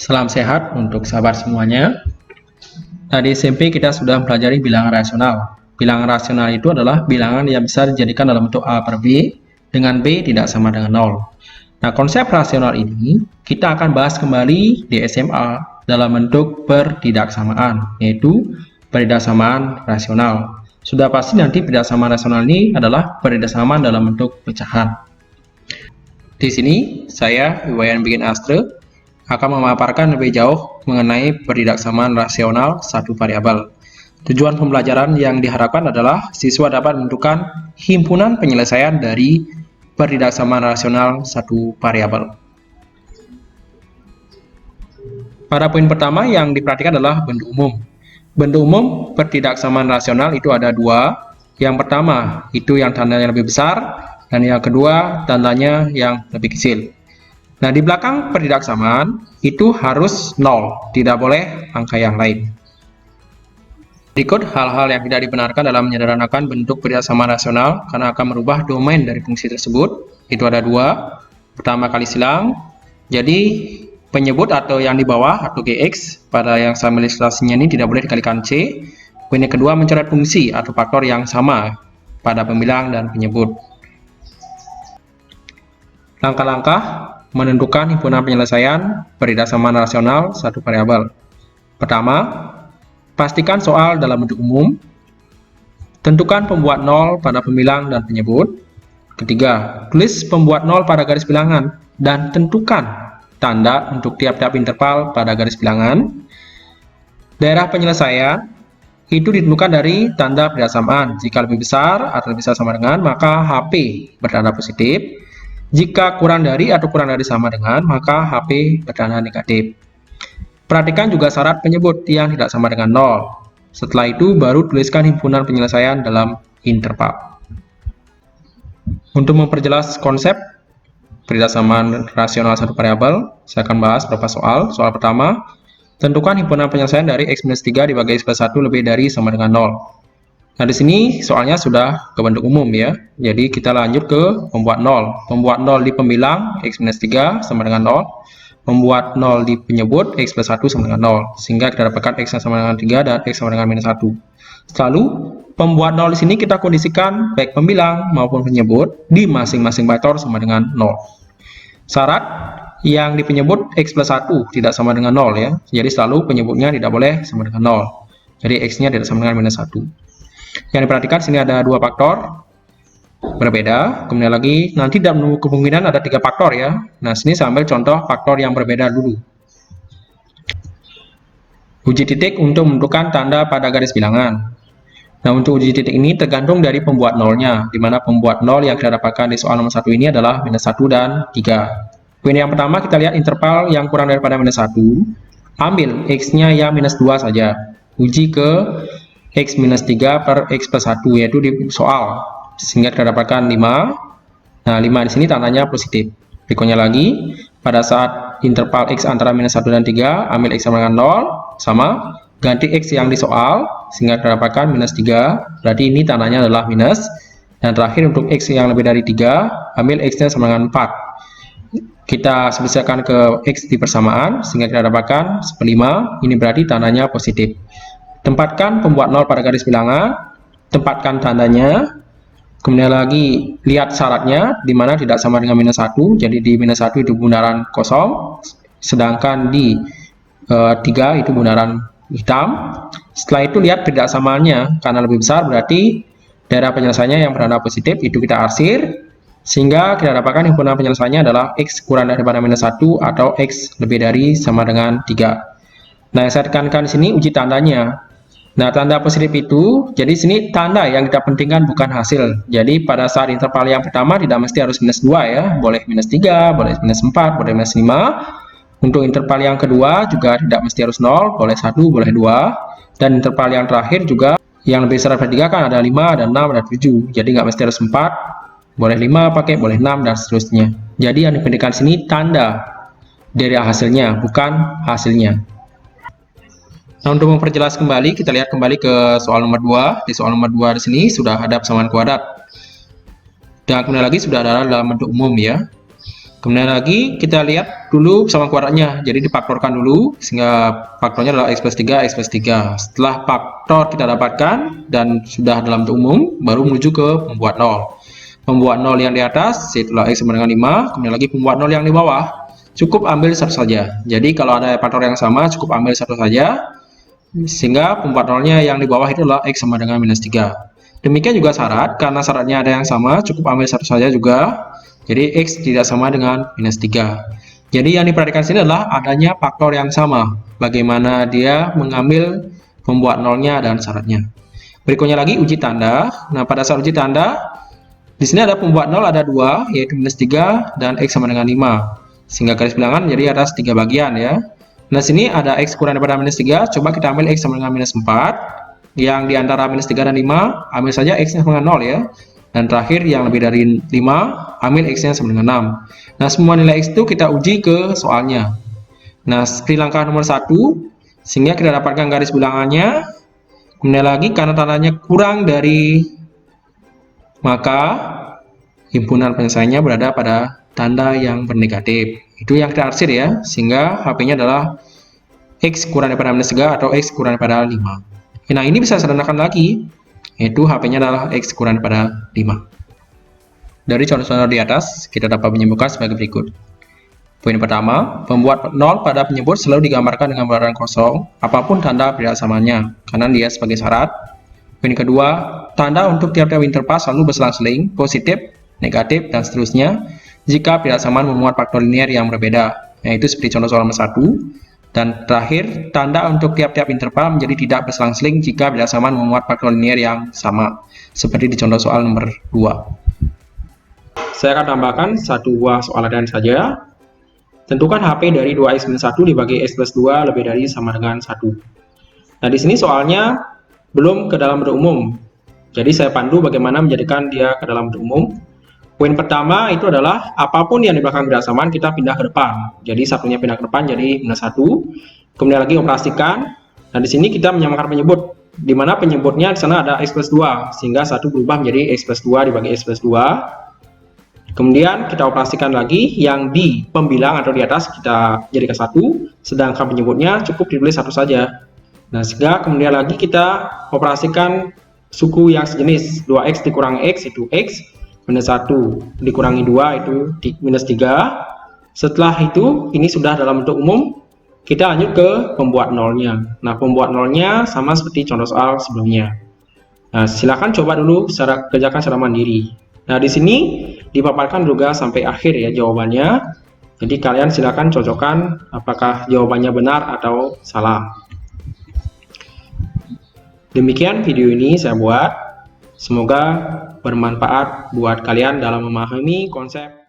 Salam sehat untuk sahabat semuanya. Di SMP kita sudah mempelajari bilangan rasional. Bilangan rasional itu adalah bilangan yang bisa dijadikan dalam bentuk A per B dengan B tidak sama dengan 0. Nah, konsep rasional ini kita akan bahas kembali di SMA dalam bentuk pertidaksamaan, yaitu pertidaksamaan rasional. Sudah pasti nanti pertidaksamaan rasional ini adalah pertidaksamaan dalam bentuk pecahan. Di sini saya, Iwayan Bikin Astre, akan memaparkan lebih jauh mengenai pertidaksamaan rasional satu variabel. Tujuan pembelajaran yang diharapkan adalah siswa dapat menentukan himpunan penyelesaian dari pertidaksamaan rasional satu variabel. Pada poin pertama yang diperhatikan adalah bentuk umum. Bentuk umum pertidaksamaan rasional itu ada dua. Yang pertama itu yang tandanya lebih besar, dan yang kedua tandanya yang lebih kecil. Nah, di belakang pertidaksamaan itu harus 0, tidak boleh angka yang lain. Berikut hal-hal yang tidak dibenarkan dalam menyederhanakan bentuk pertidaksamaan rasional karena akan merubah domain dari fungsi tersebut. Itu ada dua. Pertama, kali silang. Jadi penyebut atau yang di bawah atau gx pada yang sama ilustrasinya ini tidak boleh dikalikan c. Poin yang kedua, mencoret fungsi atau faktor yang sama pada pembilang dan penyebut. Langkah-langkah menentukan himpunan penyelesaian pertidaksamaan rasional satu variabel. Pertama, pastikan soal dalam bentuk umum. Tentukan pembuat 0 pada pembilang dan penyebut. Ketiga, tulis pembuat 0 pada garis bilangan dan tentukan tanda untuk tiap-tiap interval pada garis bilangan. Daerah penyelesaian itu ditentukan dari tanda pertidaksamaan. Jika lebih besar atau lebih besar sama dengan, maka HP bertanda positif. Jika kurang dari atau kurang dari sama dengan, maka HP bertanda negatif. Perhatikan juga syarat penyebut yang tidak sama dengan 0. Setelah itu baru tuliskan himpunan penyelesaian dalam interval. Untuk memperjelas konsep pertidaksamaan rasional satu variabel, saya akan bahas beberapa soal. Soal pertama, tentukan himpunan penyelesaian dari x-3 dibagi x+1 lebih dari sama dengan 0. Nah, di sini soalnya sudah ke bentuk umum ya. Jadi kita lanjut ke pembuat 0. Pembuat 0 di pembilang x-3 sama dengan 0. Membuat 0 di penyebut x+1 sama dengan 0. Sehingga kita dapatkan x sama dengan 3 dan x sama dengan -1. Lalu pembuat 0 di sini kita kondisikan baik pembilang maupun penyebut di masing-masing faktor sama dengan 0. Syarat yang di penyebut x+1 tidak sama dengan 0 ya. Jadi selalu penyebutnya tidak boleh sama dengan 0. Jadi x-nya tidak sama dengan -1. Yang diperhatikan sini ada dua faktor berbeda, kemudian lagi nanti dalam kemungkinan ada 3 faktor ya. Nah, sini saya ambil contoh faktor yang berbeda dulu. Uji titik untuk menentukan tanda pada garis bilangan. Nah, untuk uji titik ini tergantung dari pembuat nolnya, di mana pembuat 0 yang kita dapatkan di soal nomor 1 ini adalah -1 dan 3. Poin yang pertama kita lihat interval yang kurang daripada -1, ambil x-nya yang -2 saja. Uji ke x-3 per x+1 yaitu di soal, sehingga kita dapatkan 5. Nah, 5 di sini tandanya positif. Berikutnya lagi, pada saat interval x antara -1 dan 3, ambil x sama dengan 0, sama, ganti x yang di soal, sehingga kita dapatkan -3, berarti ini tandanya adalah minus. Dan terakhir untuk x yang lebih dari 3, ambil x-nya sama dengan 4. Kita sebesarkan ke x di persamaan, sehingga kita dapatkan 1/5, ini berarti tandanya positif. Tempatkan pembuat 0 pada garis bilangan, tempatkan tandanya, kemudian lagi lihat syaratnya, di mana tidak sama dengan -1, jadi di -1 itu bundaran kosong, sedangkan di 3 itu bundaran hitam. Setelah itu lihat pertidaksamaannya, karena lebih besar berarti daerah penyelesaiannya yang bertanda positif, itu kita arsir, sehingga kita dapatkan himpunan penyelesaiannya adalah x kurang daripada -1 atau x lebih dari sama dengan 3. Nah, yang saya tekankan di sini uji tandanya. Nah, tanda positif itu, jadi sini tanda yang kita pentingkan bukan hasil. Jadi pada saat interval yang pertama tidak mesti harus -2 ya, boleh -3, boleh -4, boleh -5. Untuk interval yang kedua juga tidak mesti harus 0, boleh 1, boleh 2. Dan interval yang terakhir juga yang lebih besar dari 3 kan ada 5, ada 6, ada 7. Jadi nggak mesti harus 4, boleh 5 pakai, boleh 6, dan seterusnya. Jadi yang dipentingkan sini tanda dari hasilnya, bukan hasilnya. Nah, untuk memperjelas kembali, kita lihat kembali ke soal nomor 2. Di soal nomor 2 di sini sudah ada persamaan kuadrat. Dan kemudian lagi sudah ada dalam bentuk umum ya. Kemudian lagi kita lihat dulu sama kuadratnya. Jadi difaktorkan dulu sehingga faktornya adalah x plus 3, x plus 3. Setelah faktor kita dapatkan dan sudah dalam bentuk umum, baru menuju ke pembuat nol. Pembuat nol yang di atas yaitulah x sama dengan 5, kemudian lagi pembuat nol yang di bawah. Cukup ambil satu saja. Jadi kalau ada faktor yang sama cukup ambil satu saja. Sehingga pembuat nolnya yang di bawah itu adalah x sama dengan minus 3. Demikian juga syarat, karena syaratnya ada yang sama, cukup ambil satu saja juga. Jadi x tidak sama dengan minus 3. Jadi yang diperhatikan sini adalah adanya faktor yang sama. Bagaimana dia mengambil pembuat nolnya dan syaratnya. Berikutnya lagi uji tanda. Nah, pada saat uji tanda, di sini ada pembuat nol ada 2, yaitu minus 3 dan x sama dengan 5. Sehingga garis bilangan jadi ada 3 bagian ya. Nah, sini ada x kurang daripada minus 3, coba kita ambil x sama dengan minus 4. Yang di antara minus 3 dan 5, ambil saja x-nya sama dengan 0 ya. Dan terakhir yang lebih dari 5, ambil x-nya sama dengan 6. Nah, semua nilai x itu kita uji ke soalnya. Nah, seperti langkah nomor 1, sehingga kita dapatkan garis bilangannya. Kemudian lagi, karena tandanya kurang dari, maka himpunan penyelesaiannya berada pada tanda yang bernegatif. Itu yang kita arsir ya, sehingga HP-nya adalah x kurang daripada minus 3 atau x kurang daripada 5. Nah, ini bisa sederhanakan lagi, yaitu HP-nya adalah x kurang daripada 5. Dari contoh-contoh di atas, kita dapat menyimpulkan sebagai berikut. Poin pertama, pembuat nol pada penyebut selalu digambarkan dengan bularan kosong, apapun tanda persamaan-nya, karena dia sebagai syarat. Poin kedua, tanda untuk tiap-tiap interval selalu berselang-seling, positif, negatif, dan seterusnya, jika persamaan memuat faktor linear yang berbeda, yaitu seperti contoh soal nomor 1. Dan terakhir, tanda untuk tiap-tiap interval menjadi tidak berselang-seling jika persamaan memuat faktor linear yang sama, seperti di contoh soal nomor 2. Saya akan tambahkan satu buah soal lain saja. Tentukan HP dari 2x minus 1 dibagi x plus 2 lebih dari sama dengan 1. Nah, di sini soalnya belum ke dalam bentuk umum. Jadi saya pandu bagaimana menjadikan dia ke dalam bentuk umum. Poin pertama itu adalah apapun yang di belakang persamaan kita pindah ke depan. Jadi satunya pindah ke depan jadi minus 1. Kemudian lagi operasikan. Nah, di sini kita menyamakan penyebut. Di mana penyebutnya di sana ada x plus 2. Sehingga 1 berubah menjadi x plus 2 dibagi x plus 2. Kemudian kita operasikan lagi yang di pembilang atau di atas kita jadikan 1. Sedangkan penyebutnya cukup ditulis 1 saja. Nah, sehingga kemudian lagi kita operasikan suku yang sejenis. 2x dikurangi x itu x. Minus 1 dikurangi 2 itu minus 3. Setelah itu ini sudah dalam bentuk umum, kita lanjut ke pembuat nolnya. Nah, pembuat nolnya sama seperti contoh soal sebelumnya. Nah, silakan coba dulu kerjakan secara mandiri. Nah, di sini dipaparkan juga sampai akhir ya jawabannya. Jadi kalian silakan cocokkan apakah jawabannya benar atau salah. Demikian video ini saya buat. Semoga bermanfaat buat kalian dalam memahami konsep